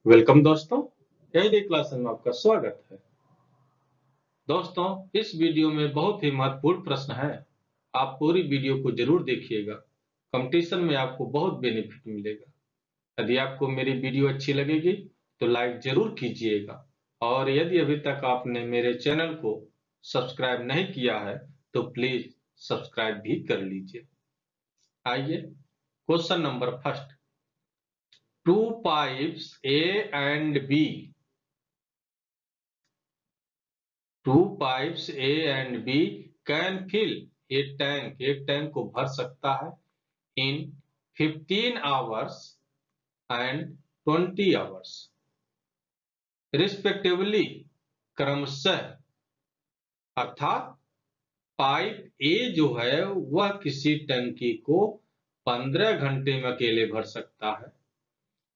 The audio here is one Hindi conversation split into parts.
वेलकम दोस्तों, एआईडी क्लास में आपका स्वागत है। दोस्तों, इस वीडियो में बहुत ही महत्वपूर्ण प्रश्न है। आप पूरी वीडियो को जरूर देखिएगा। कंपटीशन में आपको बहुत बेनिफिट मिलेगा। यदि आपको मेरी वीडियो अच्छी लगेगी तो लाइक जरूर कीजिएगा, और यदि अभी तक आपने मेरे चैनल को सब्सक्राइब नहीं किया है तो प्लीज सब्सक्राइब भी कर लीजिए। आइए, question number first. Two pipes A and B, two pipes A and B can fill a tank, एक टैंक को भर सकता है in 15 hours and 20 hours respectively, क्रमशः। अर्थात पाइप ए जो है वह किसी टंकी को 15 घंटे में अकेले भर सकता है,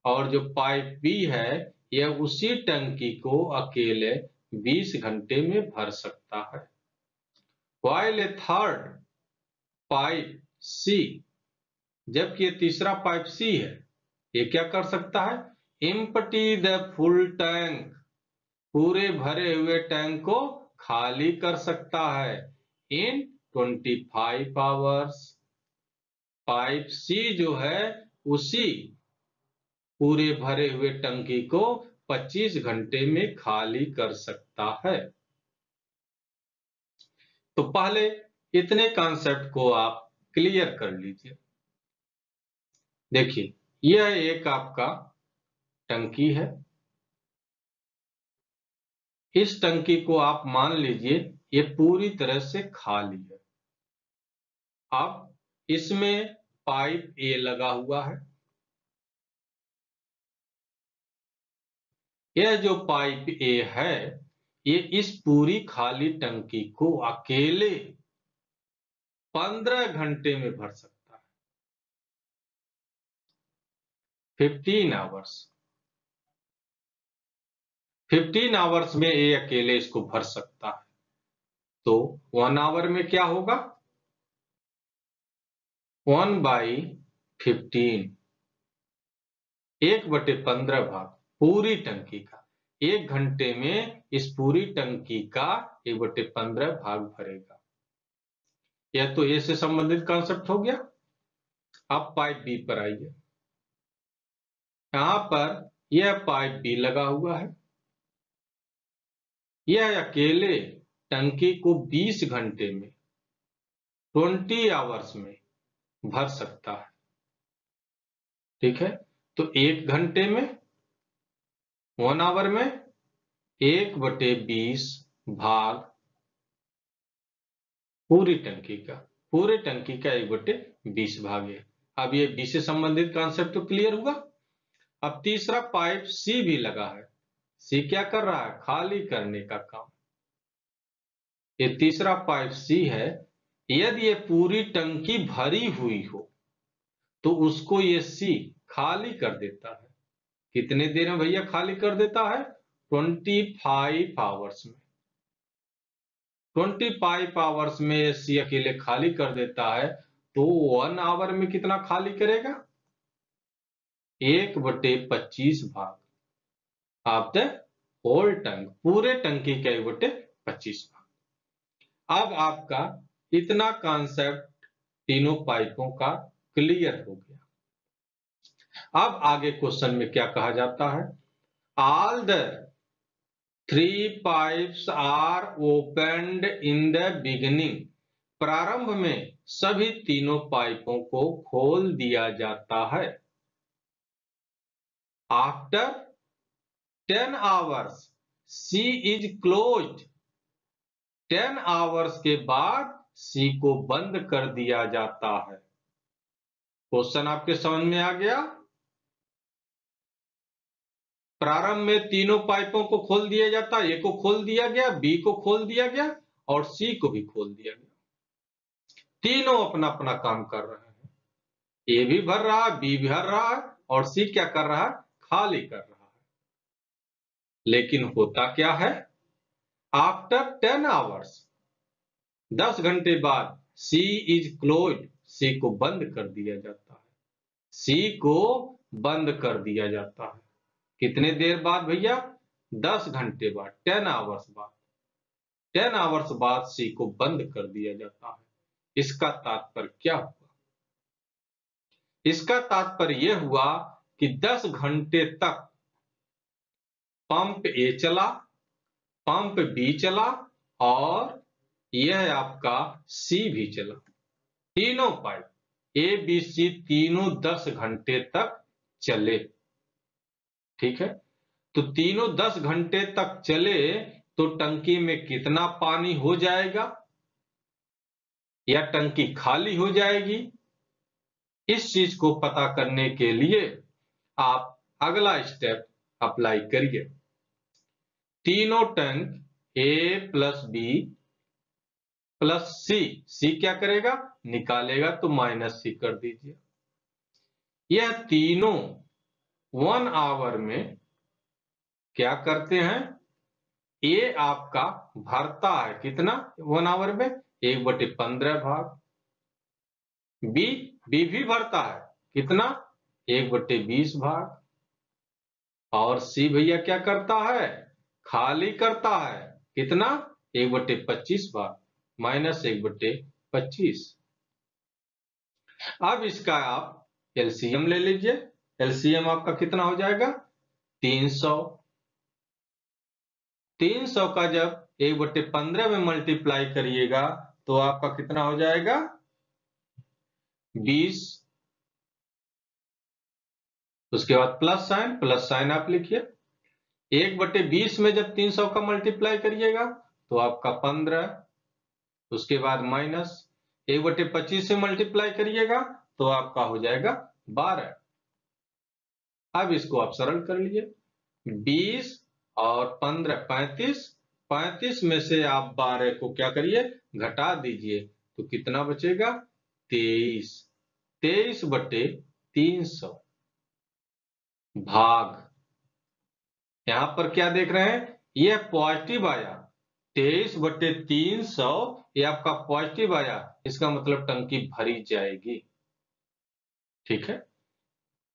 और जो पाइप बी है यह उसी टंकी को अकेले 20 घंटे में भर सकता है। While a third पाइप सी, जबकि ये तीसरा पाइप सी है, ये क्या कर सकता है? Empty the full टैंक, पूरे भरे हुए टैंक को खाली कर सकता है इन 25 आवर्स। पाइप सी जो है उसी पूरे भरे हुए टंकी को 25 घंटे में खाली कर सकता है। तो पहले इतने कॉन्सेप्ट को आप क्लियर कर लीजिए। देखिए, यह एक आपका टंकी है। इस टंकी को आप मान लीजिए ये पूरी तरह से खाली है। अब इसमें पाइप ए लगा हुआ है। यह जो पाइप ए है ये इस पूरी खाली टंकी को अकेले 15 घंटे में भर सकता है, 15 आवर्स। 15 आवर्स में ये अकेले इसको भर सकता है। तो 1 आवर में क्या होगा? 1/15, 1/15 भाग पूरी टंकी का। 1 घंटे में इस पूरी टंकी का 1/15 भाग भरेगा। यह तो ए से संबंधित कॉन्सेप्ट हो गया। अब पाइप बी पर आइए। यहां पर यह पाइप बी लगा हुआ है। यह अकेले टंकी को 20 घंटे में, 20 आवर्स में भर सकता है। ठीक है, तो 1 घंटे में, 1 आवर में 1/20 भाग पूरी टंकी का, पूरे टंकी का 1/20 भाग है। अब ये बी से संबंधित कॉन्सेप्ट तो क्लियर हुआ। अब तीसरा पाइप सी भी लगा है। सी क्या कर रहा है? खाली करने का काम। ये तीसरा पाइप सी है। यदि ये पूरी टंकी भरी हुई हो तो उसको ये सी खाली कर देता है। कितने देर में भैया खाली कर देता है? 25 आवर्स में। 25 आवर्स में सी अकेले खाली कर देता है। तो 1 आवर में कितना खाली करेगा? 1/25 भाग ऑफ द होल टंक, पूरे टंकी का 1/25 भाग। अब आपका इतना कॉन्सेप्ट तीनों पाइपों का क्लियर हो गया। अब आगे क्वेश्चन में क्या कहा जाता है? All the 3 pipes are opened in the beginning, प्रारंभ में सभी तीनों पाइपों को खोल दिया जाता है। After 10 hours C is closed, 10 hours के बाद सी को बंद कर दिया जाता है। क्वेश्चन आपके समझ में आ गया? प्रारंभ में तीनों पाइपों को खोल दिया जाता है। ए को खोल दिया गया, बी को खोल दिया गया और सी को भी खोल दिया गया। तीनों अपना अपना काम कर रहे हैं। ए भी भर रहा है, बी भी भर रहा है और सी क्या कर रहा है? खाली कर रहा है। लेकिन होता क्या है? आफ्टर 10 आवर्स, 10 घंटे बाद सी इज क्लोज्ड, सी को बंद कर दिया जाता है। सी को बंद कर दिया जाता है। कितने देर बाद भैया? 10 घंटे बाद, 10 आवर्स बाद। 10 आवर्स बाद सी को बंद कर दिया जाता है। इसका तात्पर्य क्या हुआ? इसका तात्पर्य यह हुआ कि 10 घंटे तक पंप ए चला, पंप बी चला और यह आपका सी भी चला। तीनों पाइप ए बी सी तीनों 10 घंटे तक चले। ठीक है, तो तीनों 10 घंटे तक चले तो टंकी में कितना पानी हो जाएगा या टंकी खाली हो जाएगी? इस चीज को पता करने के लिए आप अगला स्टेप अप्लाई करिए। तीनों टैंक ए प्लस बी प्लस सी, सी क्या करेगा? निकालेगा, तो माइनस सी कर दीजिए। यह तीनों 1 आवर में क्या करते हैं? ए आपका भरता है कितना 1 आवर में? 1/15 भाग। बी भी भरता है कितना? 1/20 भाग। और सी भैया क्या करता है? खाली करता है कितना? 1/25 भाग, माइनस 1/25। अब इसका आप एलसीएम ले लीजिए। एलसीएम आपका कितना हो जाएगा? 300। 300 का जब 1/15 में मल्टीप्लाई करिएगा तो आपका कितना हो जाएगा? 20। उसके बाद प्लस साइन आप लिखिए। 1/20 में जब 300 का मल्टीप्लाई करिएगा तो आपका 15। उसके बाद माइनस 1/25 से मल्टीप्लाई करिएगा तो आपका हो जाएगा 12। अब इसको आप सरल कर लीजिए। 20 और 15 35। 35 में से आप 12 को क्या करिए? घटा दीजिए, तो कितना बचेगा? 23। 23/300 भाग। यहां पर क्या देख रहे हैं? यह पॉजिटिव आया। 23/300 ये आपका पॉजिटिव आया, इसका मतलब टंकी भरी जाएगी। ठीक है,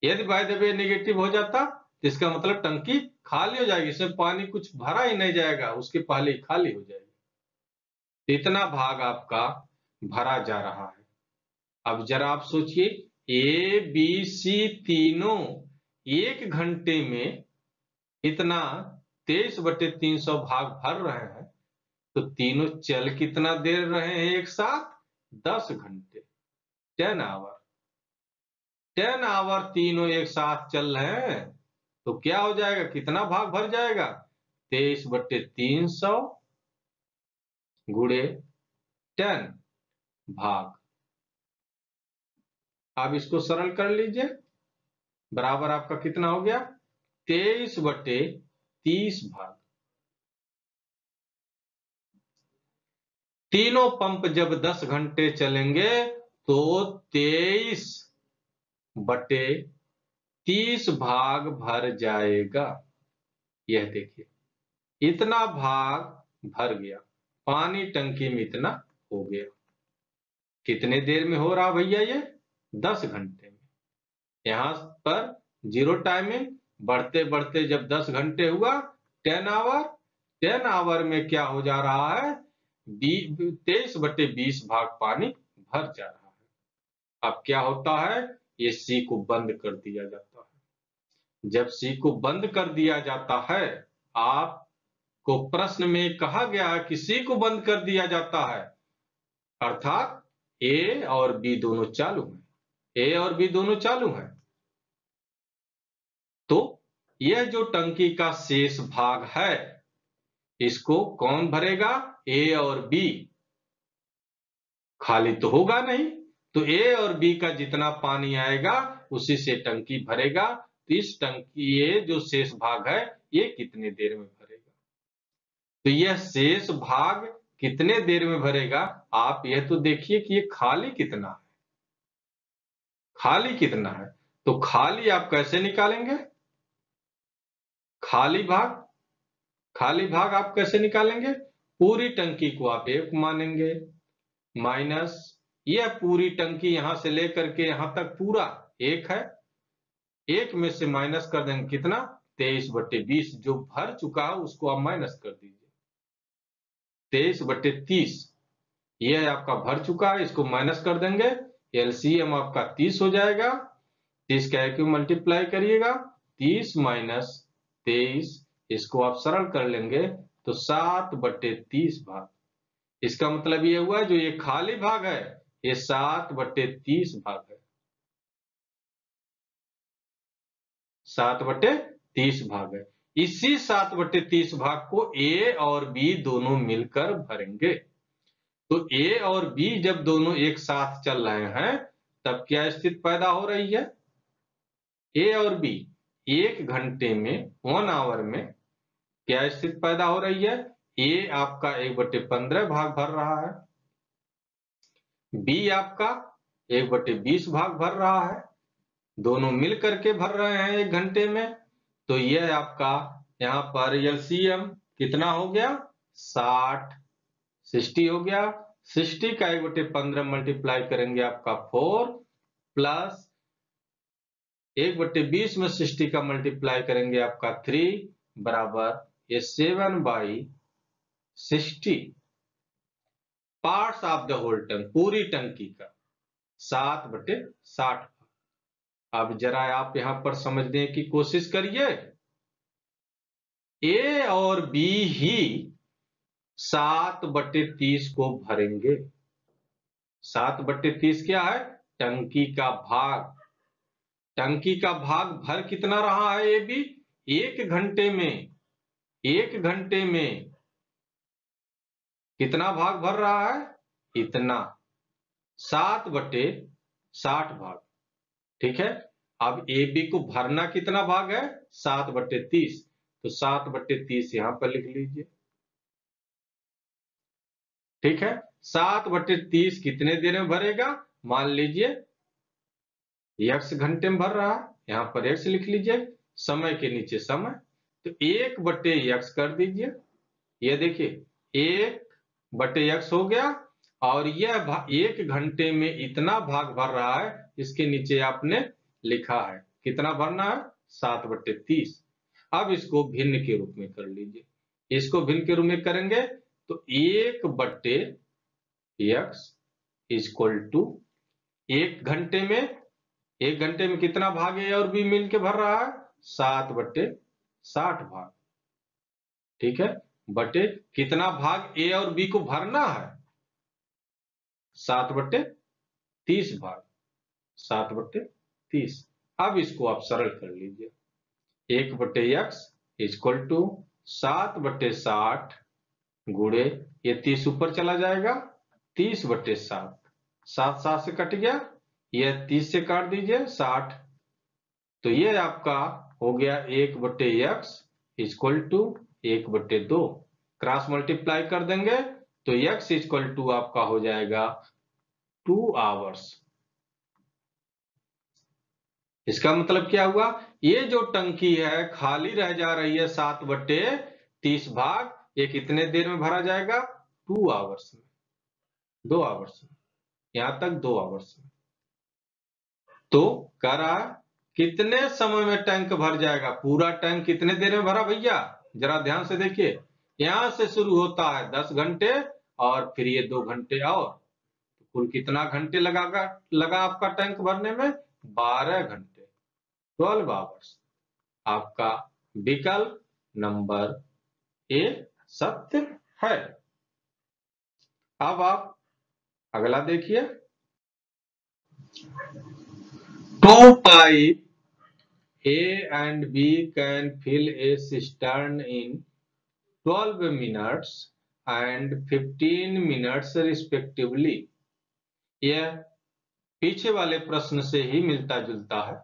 यदि बाय द वे नेगेटिव हो जाता तो इसका मतलब टंकी खाली हो जाएगी, इसमें पानी कुछ भरा ही नहीं जाएगा, उसके पहले ही खाली हो जाएगी। इतना भाग आपका भरा जा रहा है। अब जरा आप सोचिए, ए बी सी तीनों 1 घंटे में इतना 23/300 भाग भर रहे हैं, तो तीनों चल कितना देर रहे हैं एक साथ? 10 घंटे, 10 आवर। 10 आवर तीनों एक साथ चल रहे हैं, तो क्या हो जाएगा? कितना भाग भर जाएगा? 23/300 गुणे 10 भाग। अब इसको सरल कर लीजिए, बराबर आपका कितना हो गया? 23/30 भाग। तीनों पंप जब 10 घंटे चलेंगे तो 23/30 भाग भर जाएगा। यह देखिए, इतना भाग भर गया, पानी टंकी में इतना हो गया। कितने देर में हो रहा भैया? ये 10 घंटे में। यहां पर जीरो टाइमिंग, बढ़ते बढ़ते जब 10 घंटे हुआ 10 आवर, 10 आवर में क्या हो जा रहा है? 23/20 भाग पानी भर जा रहा है। अब क्या होता है? ये सी को बंद कर दिया जाता है। जब सी को बंद कर दिया जाता है, आपको प्रश्न में कहा गया है कि सी को बंद कर दिया जाता है, अर्थात ए और बी दोनों चालू हैं। ए और बी दोनों चालू हैं, तो यह जो टंकी का शेष भाग है, इसको कौन भरेगा? ए और बी। खाली तो होगा नहीं, तो ए और बी का जितना पानी आएगा उसी से टंकी भरेगा। तो इस टंकी ये जो शेष भाग है, ये कितने देर में भरेगा? तो यह शेष भाग कितने देर में भरेगा? आप यह तो देखिए कि ये खाली कितना है। खाली कितना है, तो खाली आप कैसे निकालेंगे? खाली भाग आप कैसे निकालेंगे? पूरी टंकी को आप 1 मानेंगे, माइनस यह पूरी टंकी यहां से लेकर के यहां तक पूरा 1 है, 1 में से माइनस कर देंगे कितना? 23/20 जो भर चुका है उसको आप माइनस कर दीजिए। 23/30 ये है आपका भर चुका है, इसको माइनस कर देंगे, एलसीएम आपका 30 हो जाएगा। 30 का क्यों मल्टीप्लाई करिएगा, 30 माइनस 23, इसको आप सरल कर लेंगे तो 7/30 भाग। इसका मतलब ये हुआ जो ये खाली भाग है ये 7/30 भाग है, 7/30 भाग है। इसी 7/30 भाग को ए और बी दोनों मिलकर भरेंगे। तो ए और बी जब दोनों एक साथ चल रहे हैं तब क्या स्थिति पैदा हो रही है, ए और बी 1 घंटे में 1 आवर में क्या स्थिति पैदा हो रही है, ए आपका 1/15 भाग भर रहा है, बी आपका 1/20 भाग भर रहा है, दोनों मिल करके भर रहे हैं 1 घंटे में। तो यह आपका यहाँ पर एलसीएम कितना हो गया, 60 हो गया। 60 का 1/15 मल्टीप्लाई करेंगे आपका 4 प्लस 1/20 में 60 का मल्टीप्लाई करेंगे आपका 3 बराबर ये 7/60 पार्ट्स ऑफ द होल टंक, पूरी टंकी का 7/60। अब जरा आप यहां पर समझने की कोशिश करिए, ए और बी ही 7/30 को भरेंगे। 7/30 क्या है, टंकी का भाग। टंकी का भाग भर कितना रहा है ये भी, 1 घंटे में, 1 घंटे में कितना भाग भर रहा है, इतना 7/60 भाग। ठीक है, अब ए बी को भरना कितना भाग है, 7/30, तो 7/30 यहां पर लिख लीजिए। ठीक है, 7/30 कितने देर में भरेगा, मान लीजिए x घंटे में भर रहा है, यहां पर x लिख लीजिए, समय के नीचे समय, तो 1/x कर दीजिए। ये देखिए 1/x हो गया, और यह 1 घंटे में इतना भाग भर रहा है, इसके नीचे आपने लिखा है कितना भरना है, 7/30। अब इसको भिन्न के रूप में कर लीजिए, इसको भिन्न के रूप में करेंगे तो 1/x इक्वल टू 1 घंटे में, 1 घंटे में कितना भाग ए और बी मिलके भर रहा है, 7/60 भाग। ठीक है, बटे कितना भाग ए और बी को भरना है, 7/30 भाग, 7/30। अब इसको आप सरल कर लीजिए, 1/x इक्वल टू 7/60 गुणे ये 30 ऊपर चला जाएगा, 30/7, 7 से कट गया, यह 30 से काट दीजिए 60, तो ये आपका हो गया 1/x equal to 1/2, cross multiply कर देंगे तो x इक्वल टू आपका हो जाएगा 2 आवर्स। इसका मतलब क्या हुआ, ये जो टंकी है खाली रह जा रही है 7/30 भाग, ये कितने देर में भरा जाएगा, 2 आवर्स में, 2 आवर्स में, यहां तक 2 आवर्स में। तो कह रहा है कितने समय में टैंक भर जाएगा, पूरा टैंक कितने देर में भरा भैया, जरा ध्यान से देखिए, यहां से शुरू होता है 10 घंटे और फिर ये 2 घंटे और, तो कुल कितना घंटे लगा आपका टैंक भरने में, 12 घंटे, 12 आवर्स। आपका विकल्प नंबर ए सत्य है। अब आप अगला देखिए, 2 pipe A and B can fill a cistern in 12 minutes and 15 minutes respectively। यह पीछे वाले प्रश्न से ही मिलता जुलता है,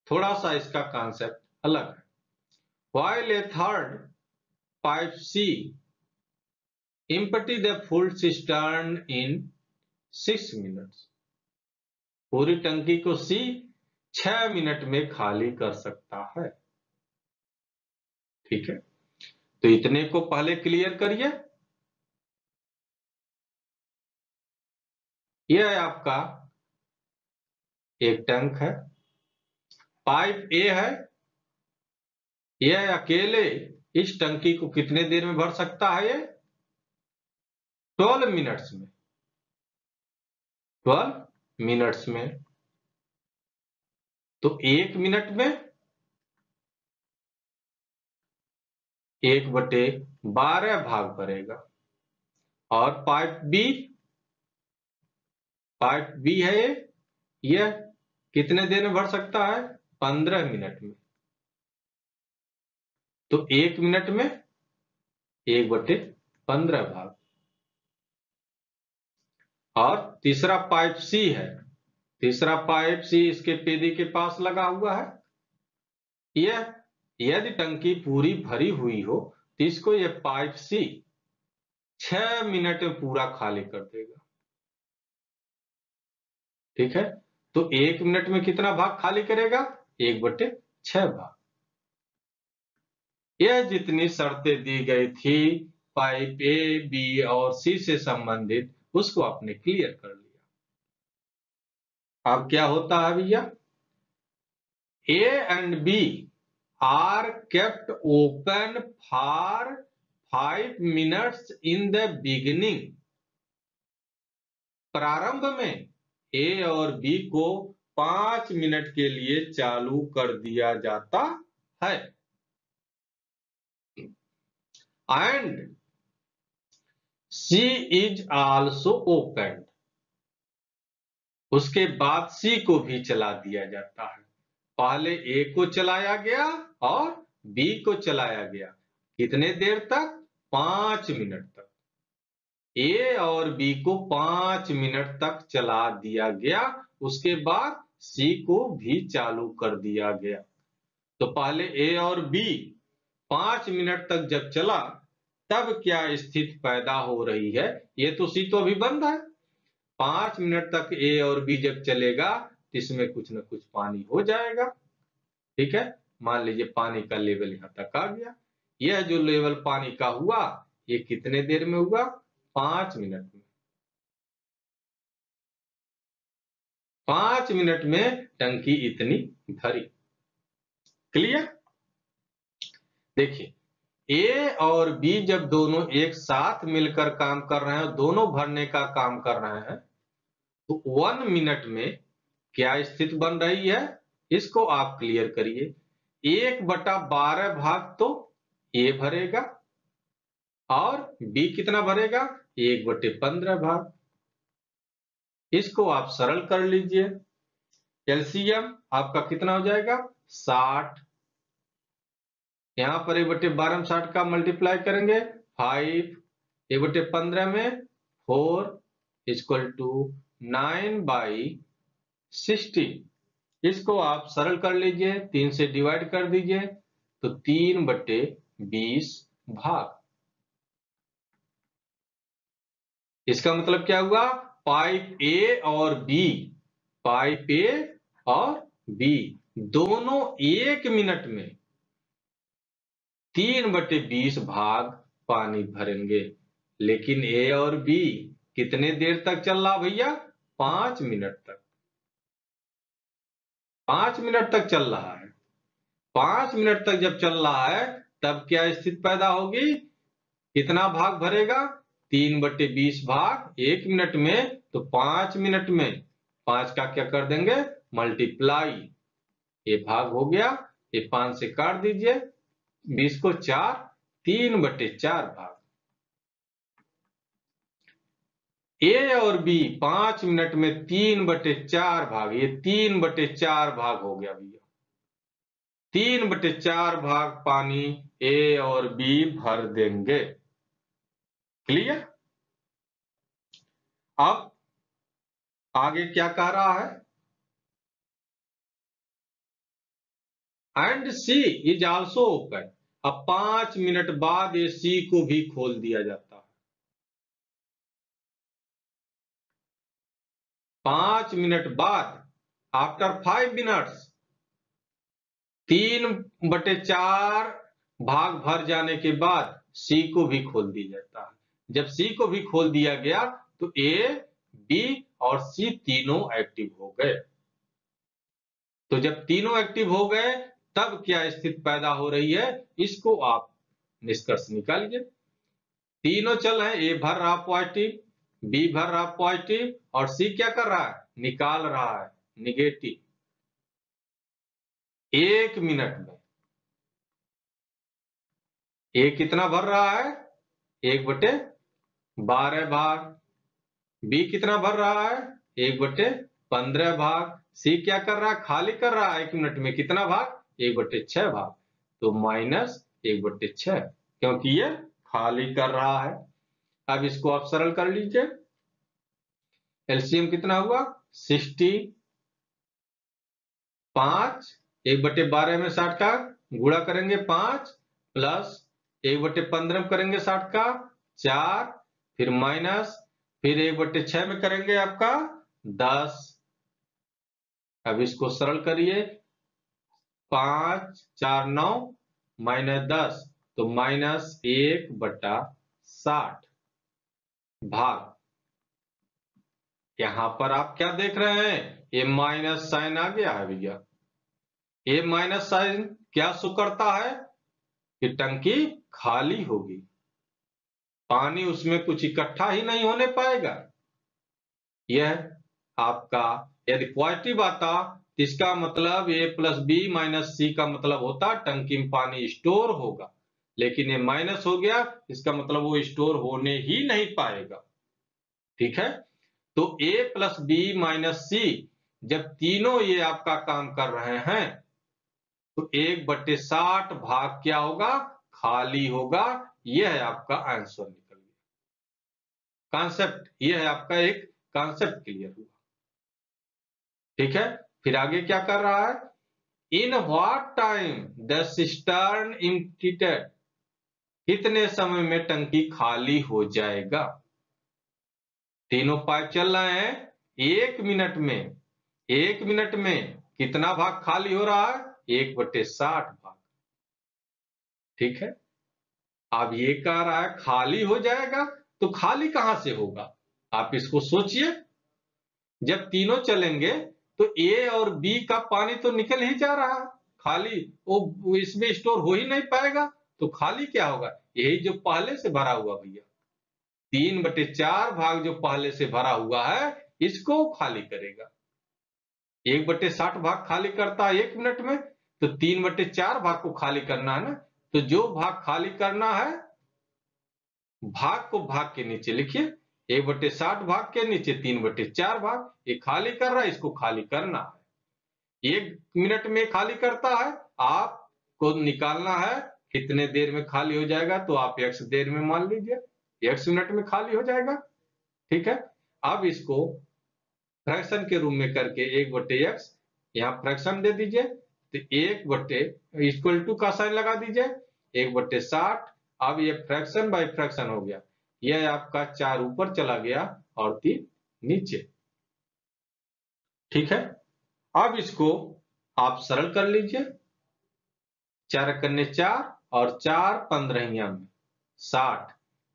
थोड़ा सा इसका कॉन्सेप्ट अलग है। While a third pipe C empty the full cistern in 6 minutes। पूरी टंकी को C 6 मिनट में खाली कर सकता है। ठीक है, तो इतने को पहले क्लियर करिए। यह आपका एक टैंक है, पाइप ए है, यह अकेले इस टंकी को कितने देर में भर सकता है? ये 12 मिनट्स में, 12 मिनट्स में। तो 1 मिनट में 1/12 भाग भरेगा। और पाइप बी है यह कितने देर में भर सकता है? 15 मिनट में। तो 1 मिनट में 1/15 भाग। और तीसरा पाइप सी है, तीसरा पाइप सी इसके पेदी के पास लगा हुआ है। यह यदि टंकी पूरी भरी हुई हो तो इसको यह पाइप सी 6 मिनट में पूरा खाली कर देगा। ठीक है, तो 1 मिनट में कितना भाग खाली करेगा? 1/6 भाग। यह जितनी शर्तें दी गई थी पाइप ए, बी और सी से संबंधित, उसको आपने क्लियर कर लिया। अब क्या होता है भैया? A and B are kept open for 5 minutes in the beginning. प्रारंभ में ए और बी को 5 मिनट के लिए चालू कर दिया जाता है। And C is also open. उसके बाद सी को भी चला दिया जाता है। पहले ए को चलाया गया और बी को चलाया गया। कितने देर तक? 5 मिनट तक। ए और बी को 5 मिनट तक चला दिया गया, उसके बाद सी को भी चालू कर दिया गया। तो पहले ए और बी 5 मिनट तक जब चला तब क्या स्थिति पैदा हो रही है? ये तो सी तो अभी बंद है। 5 मिनट तक ए और बी जब चलेगा तो इसमें कुछ न कुछ पानी हो जाएगा। ठीक है, मान लीजिए पानी का लेवल यहां तक आ गया। यह जो लेवल पानी का हुआ ये कितने देर में हुआ? 5 मिनट में। 5 मिनट में टंकी इतनी भरी। क्लियर? देखिए, ए और बी जब दोनों एक साथ मिलकर काम कर रहे हैं, दोनों भरने का काम कर रहे हैं, तो 1 मिनट में क्या स्थिति बन रही है? इसको आप क्लियर करिए। 1/12 भाग तो ए भरेगा और बी कितना भरेगा? 1/15 भाग। इसको आप सरल कर लीजिए। एलसीएम आपका कितना हो जाएगा? 60। यहां पर 1/12 में 60 का मल्टीप्लाई करेंगे 5, 1/15 में 4 इक्वल टू 9/16। इसको आप सरल कर लीजिए, 3 से डिवाइड कर दीजिए तो 3/20 भाग। इसका मतलब क्या हुआ? पाइप ए और बी, पाइप ए और बी दोनों 1 मिनट में 3/20 भाग पानी भरेंगे। लेकिन ए और बी कितने देर तक चल रहा भैया? 5 मिनट तक। 5 मिनट तक चल रहा है। 5 मिनट तक जब चल रहा है तब क्या स्थिति पैदा होगी? कितना भाग भरेगा? 3/20 भाग 1 मिनट में, तो 5 मिनट में 5 का क्या कर देंगे? मल्टीप्लाई। ये भाग हो गया, ये 5 से काट दीजिए, 20 को 4, 3/4 भाग। ए और बी 5 मिनट में 3/4 भाग, ये 3/4 भाग हो गया भैया। 3/4 भाग पानी ए और बी भर देंगे। क्लियर? अब आगे क्या कह रहा है? And C is also open. अब 5 मिनट बाद ये सी को भी खोल दिया जाता है। 5 मिनट बाद, आफ्टर 5 मिनट्स, 3/4 भाग भर जाने के बाद सी को भी खोल दिया जाता है। जब सी को भी खोल दिया गया तो ए, बी और सी तीनों एक्टिव हो गए। तो जब तीनों एक्टिव हो गए तब क्या स्थिति पैदा हो रही है, इसको आप निष्कर्ष निकालिए। तीनों चल हैं, ए भर रहा पॉजिटिव, बी भर रहा पॉजिटिव, और सी क्या कर रहा है, निकाल रहा है निगेटिव। 1 मिनट में ए कितना भर रहा है, 1/12 भाग। बी कितना भर रहा है, 1/15 भाग। सी क्या कर रहा है, खाली कर रहा है 1 मिनट में कितना भाग, 1/6 भाग। तो -1/6, क्योंकि ये खाली कर रहा है। अब इसको आप सरल कर लीजिए। एलसीएम कितना हुआ, 65, 1/12 में 60 का गुणा करेंगे 5, प्लस 1/15 में करेंगे 60 का 4, फिर माइनस, फिर 1/6 में करेंगे आपका 10। अब इसको सरल करिए, 5 4 9 -10, तो -1/60 भाग। यहां पर आप क्या देख रहे हैं, ये माइनस साइन आ गया है भैया। ये माइनस साइन क्या शो करता है कि टंकी खाली होगी, पानी उसमें कुछ इकट्ठा ही नहीं होने पाएगा। यह आपका यदि पॉजिटिव आता तो इसका मतलब ए प्लस बी माइनस सी का मतलब होता टंकी में पानी स्टोर होगा, लेकिन ये माइनस हो गया, इसका मतलब वो स्टोर होने ही नहीं पाएगा। ठीक है, तो ए प्लस बी माइनस सी जब तीनों ये आपका काम कर रहे हैं तो 1/60 भाग क्या होगा, खाली होगा। यह है आपका आंसर निकल गया। कॉन्सेप्ट यह है आपका, एक कॉन्सेप्ट क्लियर हुआ। ठीक है, फिर आगे क्या कर रहा है, in what time the cistern emptied, कितने समय में टंकी खाली हो जाएगा। तीनों पाइप चल रहे हैं, 1 मिनट में, 1 मिनट में कितना भाग खाली हो रहा है, 1/60 भाग। ठीक है, अब ये कह रहा है खाली हो जाएगा, तो खाली कहां से होगा, आप इसको सोचिए। जब तीनों चलेंगे तो ए और बी का पानी तो निकल ही जा रहा है, खाली वो इसमें स्टोर हो ही नहीं पाएगा, तो खाली क्या होगा, यही जो पहले से भरा हुआ भैया 3/4 भाग जो पहले से भरा हुआ है इसको खाली करेगा। 1/60 भाग खाली करता है 1 मिनट में, तो 3/4 भाग को खाली करना है ना, तो जो भाग खाली करना है भाग को भाग के नीचे लिखिए, 1/60 भाग के नीचे 3/4 भाग, ये खाली कर रहा है, इसको खाली करना है। 1 मिनट में खाली करता है, आपको निकालना है कितने देर में खाली हो जाएगा, तो आप x देर में मान लीजिए, x मिनट में खाली हो जाएगा। ठीक है, अब इसको फ्रैक्शन के रूप में करके 1/x यहाँ फ्रैक्शन दे दीजिए, तो 1/= का साइन लगा दीजिए, 1/60। अब ये फ्रैक्शन बाय फ्रैक्शन हो गया, यह आपका 4 ऊपर चला गया और 3 नीचे। ठीक है, अब इसको आप सरल कर लीजिए, 4 करने 4 और 4 15 में 60,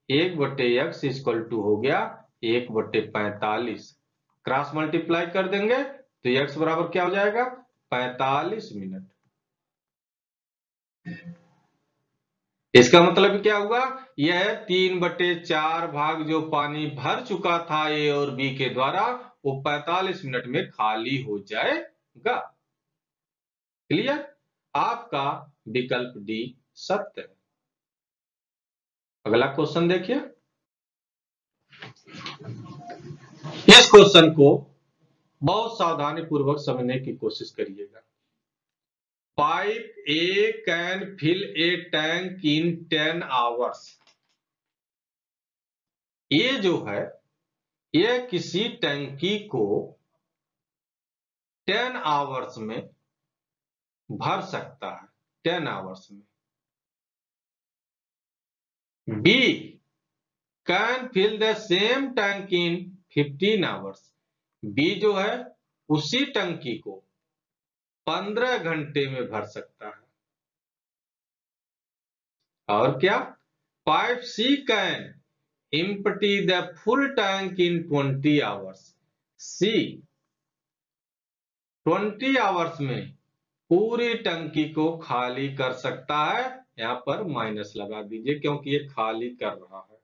1/x हो गया 1/45। क्रॉस मल्टीप्लाई कर देंगे तो x बराबर क्या हो जाएगा, 45 मिनट। इसका मतलब क्या हुआ, यह 3/4 भाग जो पानी भर चुका था ए और बी के द्वारा, वो 45 मिनट में खाली हो जाएगा। क्लियर, आपका विकल्प डी सत्य है। अगला क्वेश्चन देखिए, इस क्वेश्चन को बहुत सावधानी पूर्वक समझने की कोशिश करिएगा। Pipe A can fill a tank in 10 hours. ये जो है, यह किसी टंकी को 10 आवर्स में भर सकता है, 10 आवर्स में। B can fill the same tank in 15 hours. B जो है उसी टंकी को 15 घंटे में भर सकता है। और क्या, pipe C can empty the full tank in 20 hours। C 20 hours में पूरी टंकी को खाली कर सकता है। यहाँ पर माइनस लगा दीजिए क्योंकि ये खाली कर रहा है।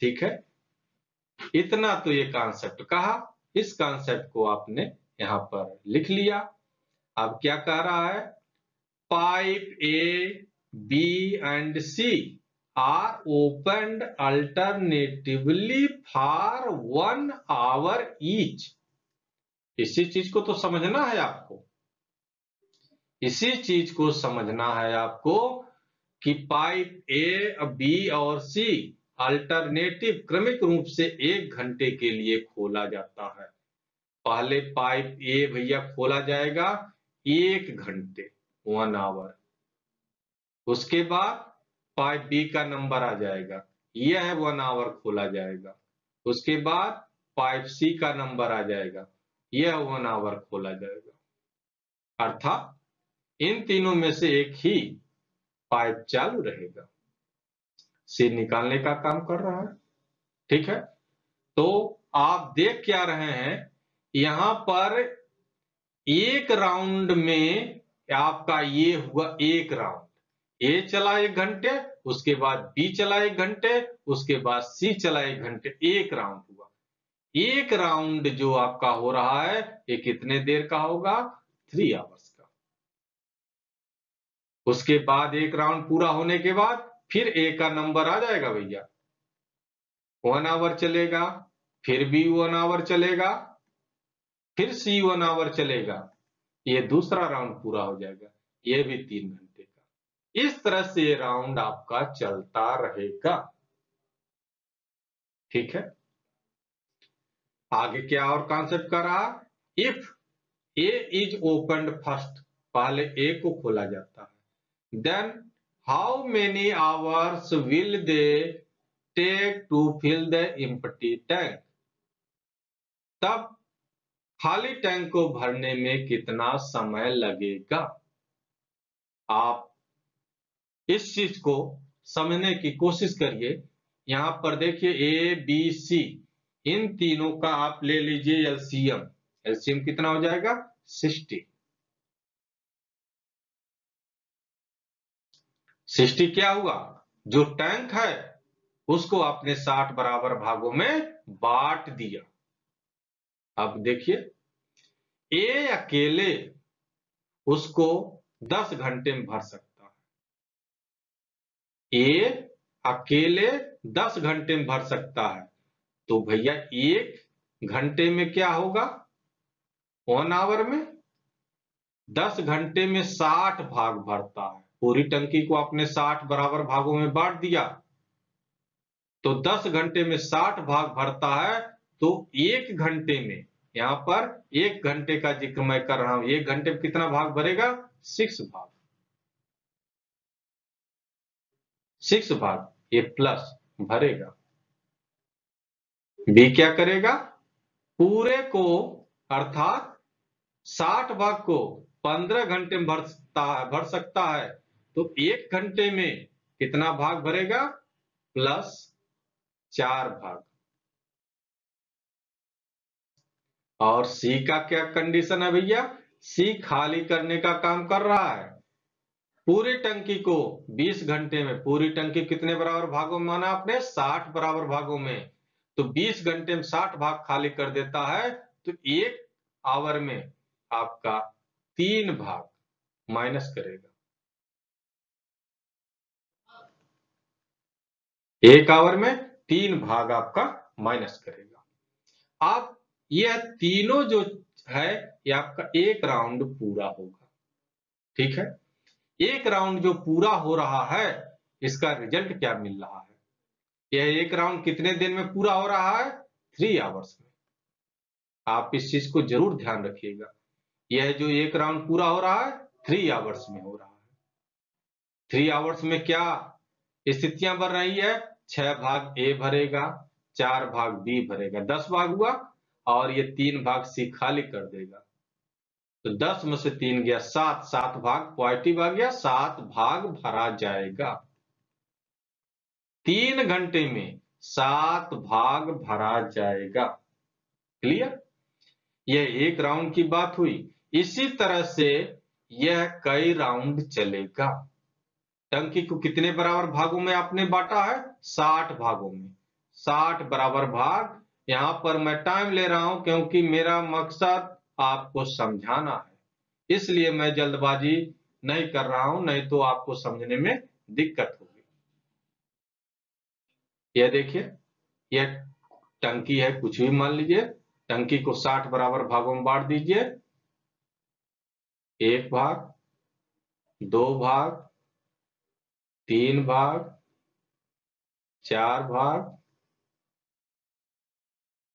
ठीक है, इतना तो ये कॉन्सेप्ट कहा। इस कॉन्सेप्ट को आपने यहाँ पर लिख लिया। अब क्या कह रहा है, pipe A, B and C are opened alternatively for 1 hour each. इसी चीज को तो समझना है आपको, इसी चीज को समझना है आपको कि पाइप ए, बी और सी अल्टरनेटिव क्रमिक रूप से 1 घंटे के लिए खोला जाता है। पहले पाइप ए भैया खोला जाएगा 1 घंटे, 1 आवर। उसके बाद पाइप बी का नंबर आ जाएगा, यह 1 आवर खोला जाएगा। उसके बाद पाइप सी का नंबर आ जाएगा, यह 1 आवर खोला जाएगा। अर्थात इन तीनों में से एक ही पाइप चालू रहेगा। सी निकालने का काम कर रहा है। ठीक है, तो आप देख क्या रहे हैं, यहां पर एक राउंड में आपका ये हुआ 1 राउंड, ए चला 1 घंटे, उसके बाद बी चला 1 घंटे, उसके बाद सी चला 1 घंटे, 1 राउंड हुआ। 1 राउंड जो आपका हो रहा है ये कितने देर का होगा, 3 आवर्स का। उसके बाद 1 राउंड पूरा होने के बाद फिर ए का नंबर आ जाएगा भैया, 1 आवर चलेगा, फिर बी 1 आवर चलेगा, फिर सी 1 आवर चलेगा, ये दूसरा राउंड पूरा हो जाएगा, ये भी 3 घंटे का। इस तरह से ये राउंड आपका चलता रहेगा। ठीक है, आगे क्या और कॉन्सेप्ट कर रहा, if A is opened first, पहले ए को खोला जाता है, then how many hours will they take to fill the empty tank, तब खाली टैंक को भरने में कितना समय लगेगा। आप इस चीज को समझने की कोशिश करिए। यहां पर देखिए ए बी सी, इन तीनों का आप ले लीजिए एलसीएम। एलसीएम कितना हो जाएगा, 60। 60 क्या हुआ, जो टैंक है उसको आपने 60 बराबर भागों में बांट दिया। अब देखिए ए अकेले उसको 10 घंटे में भर सकता है, ए अकेले 10 घंटे में भर सकता है। तो भैया 1 घंटे में क्या होगा, 1 आवर में 10 घंटे में 60 भाग भरता है। पूरी टंकी को आपने 60 बराबर भागों में बांट दिया, तो 10 घंटे में 60 भाग भरता है। तो 1 घंटे में, यहां पर 1 घंटे का जिक्र मैं कर रहा हूं, 1 घंटे में कितना भाग भरेगा, 6 भाग, 6 भाग ये प्लस भरेगा। बी क्या करेगा, पूरे को अर्थात 60 भाग को 15 घंटे में भर सकता है। तो 1 घंटे में कितना भाग भरेगा, प्लस 4 भाग। और सी का क्या कंडीशन है भैया, सी खाली करने का काम कर रहा है। पूरी टंकी को 20 घंटे में, पूरी टंकी कितने बराबर भागों में माना आपने, 60 बराबर भागों में, तो 20 घंटे में 60 भाग खाली कर देता है। तो 1 आवर में आपका 3 भाग माइनस करेगा, 1 आवर में 3 भाग आपका माइनस करेगा। आप यह तीनों जो है ये आपका 1 राउंड पूरा होगा। ठीक है, 1 राउंड जो पूरा हो रहा है इसका रिजल्ट क्या मिल रहा है, यह 1 राउंड कितने दिन में पूरा हो रहा है, 3 आवर्स में। आप इस चीज को जरूर ध्यान रखिएगा, यह जो 1 राउंड पूरा हो रहा है 3 आवर्स में हो रहा है। 3 आवर्स में क्या स्थितियां बन रही है, 6 भाग ए भरेगा, 4 भाग बी भरेगा, 10 भाग हुआ, और ये 3 भाग सी खाली कर देगा। तो 10 में से 3 गया 7, 7 भाग पॉजिटिव आ गया, 7 भाग भरा जाएगा। 3 घंटे में 7 भाग भरा जाएगा। क्लियर, यह 1 राउंड की बात हुई। इसी तरह से यह कई राउंड चलेगा। टंकी को कितने बराबर भागों में आपने बांटा है? 60 भागों में। 60 बराबर भाग। यहाँ पर मैं टाइम ले रहा हूं क्योंकि मेरा मकसद आपको समझाना है, इसलिए मैं जल्दबाजी नहीं कर रहा हूं, नहीं तो आपको समझने में दिक्कत होगी। यह देखिए, यह टंकी है, कुछ भी मान लीजिए। टंकी को 60 बराबर भागों में बांट दीजिए। 1 भाग, 2 भाग, 3 भाग, 4 भाग,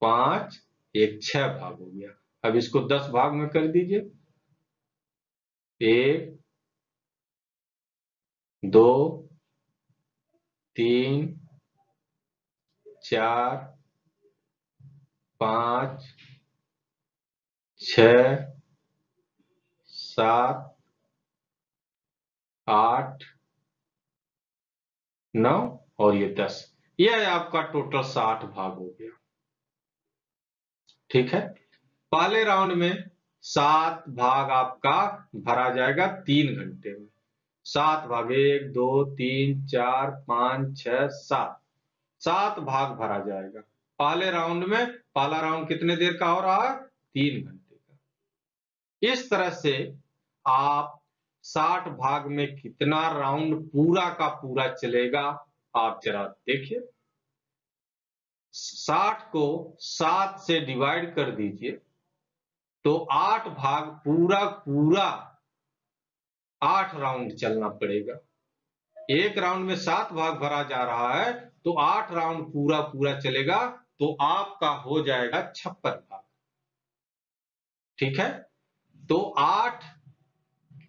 5, एक 6 भाग हो गया। अब इसको 10 भाग में कर दीजिए। 1, 2, 3, 4, 5, 6, 7, 8, 9 और ये 10। यह आपका टोटल 60 भाग हो गया। ठीक है। पहले राउंड में 7 भाग आपका भरा जाएगा 3 घंटे में। 7 भाग, 1, 2, 3, 4, 5, 6, 7। 7 भाग भरा जाएगा पहले राउंड में। पहला राउंड कितने देर का हो रहा है? 3 घंटे का। इस तरह से आप 60 भाग में कितना राउंड पूरा का पूरा चलेगा, आप जरा देखिए। 60 को 7 से डिवाइड कर दीजिए तो 8 भाग पूरा पूरा 8 राउंड चलना पड़ेगा। एक राउंड में 7 भाग भरा जा रहा है तो 8 राउंड पूरा पूरा चलेगा, तो आपका हो जाएगा 56 भाग। ठीक है। तो 8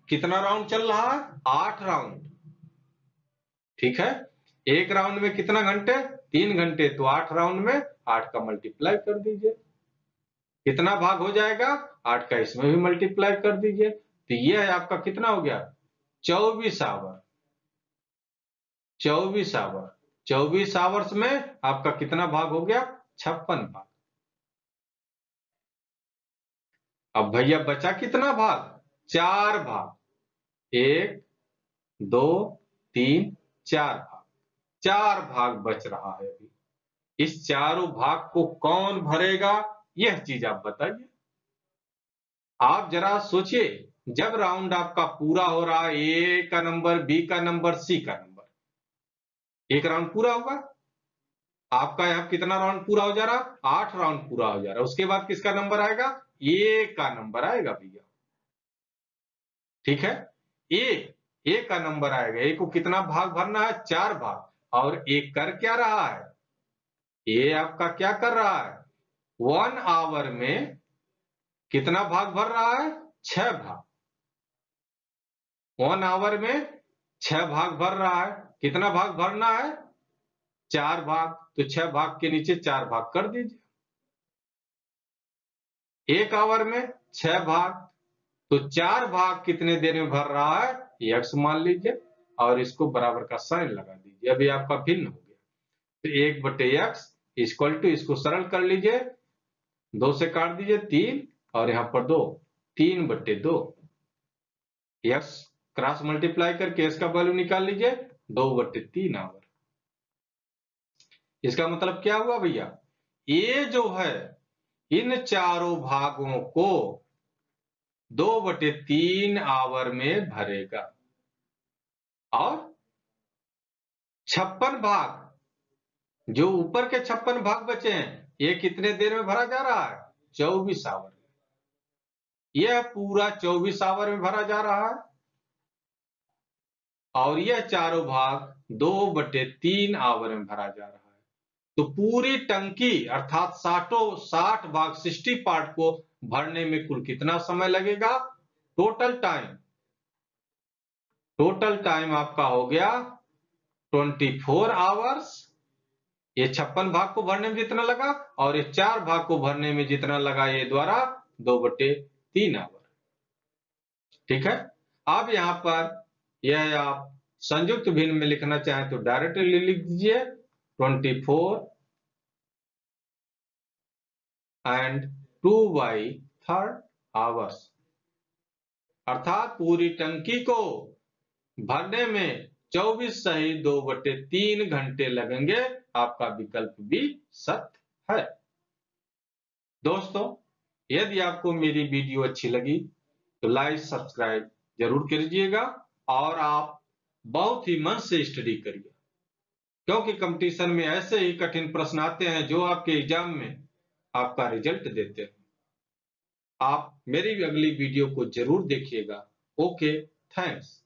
कितना राउंड चल रहा है? 8 राउंड। ठीक है। एक राउंड में कितना घंटे? 3 घंटे। तो 8 राउंड में 8 का मल्टीप्लाई कर दीजिए, कितना भाग हो जाएगा? 8 का इसमें भी मल्टीप्लाई कर दीजिए, तो यह आपका कितना हो गया? 24 आवर। 24 आवर। 24 आवर्स में आपका कितना भाग हो गया? 56 भाग। अब भैया बचा कितना भाग? 4 भाग। 1, 2, 3, 4 भाग। 4 भाग बच रहा है अभी। इस चारों भाग को कौन भरेगा, यह चीज आप बताइए। आप जरा सोचिए, जब राउंड आपका पूरा हो रहा है, ए का नंबर, बी का नंबर, सी का नंबर, एक राउंड पूरा होगा। आपका यहाँ कितना राउंड पूरा हो जा रहा? 8 राउंड पूरा हो जा रहा है। उसके बाद किसका नंबर आएगा? ए का नंबर आएगा भैया। ठीक है। ए, ए का नंबर आएगा। ए को कितना भाग भरना है? 4 भाग। और ए कर क्या रहा है? ए आपका क्या कर रहा है? 1 आवर में कितना भाग भर रहा है? 6 भाग। 1 आवर में 6 भाग भर रहा है। कितना भाग भरना है? 4 भाग। तो 6 भाग के नीचे 4 भाग कर दीजिए। 1 आवर में 6 भाग, तो 4 भाग कितने देर में भर रहा है? x मान लीजिए और इसको बराबर का साइन लगा दीजिए। अभी आपका भिन्न हो गया। तो 1/x इक्वल टू, इसको सरल कर लीजिए, 2 से काट दीजिए 3 और यहाँ पर 2, 3/2। x क्रॉस मल्टीप्लाई करके इसका वैल्यू निकाल लीजिए, 2/3 आवर। इसका मतलब क्या हुआ भैया? ये जो है इन चारों भागों को 2/3 आवर में भरेगा। और 56 भाग, जो ऊपर के 56 भाग बचे हैं, ये कितने देर में भरा जा रहा है? 24 आवर में। यह पूरा 24 आवर में भरा जा रहा है। और यह चारों भाग 2/3 आवर में भरा जा रहा है। तो पूरी टंकी अर्थात 60 भाग 60 पार्ट को भरने में कुल कितना समय लगेगा? टोटल टाइम आपका हो गया 24 आवर्स। ये 56 भाग को भरने में जितना लगा और ये 4 भाग को भरने में जितना लगा, ये द्वारा 2/3 आवर। ठीक है। अब यहाँ पर यह आप संयुक्त भिन्न में लिखना चाहें तो डायरेक्टली लिख दीजिए 24 and 2/3 आवर्स। अर्थात पूरी टंकी को भरने में 24 सही 2/3 घंटे लगेंगे। आपका विकल्प भी सत्य है। दोस्तों, यदि आपको मेरी वीडियो अच्छी लगी तो लाइक सब्सक्राइब जरूर कीजिएगा और आप बहुत ही मन से स्टडी करिए, क्योंकि कंपटीशन में ऐसे ही कठिन प्रश्न आते हैं जो आपके एग्जाम में आपका रिजल्ट देते हैं। आप मेरी अगली वीडियो को जरूर देखिएगा। Okay, thanks.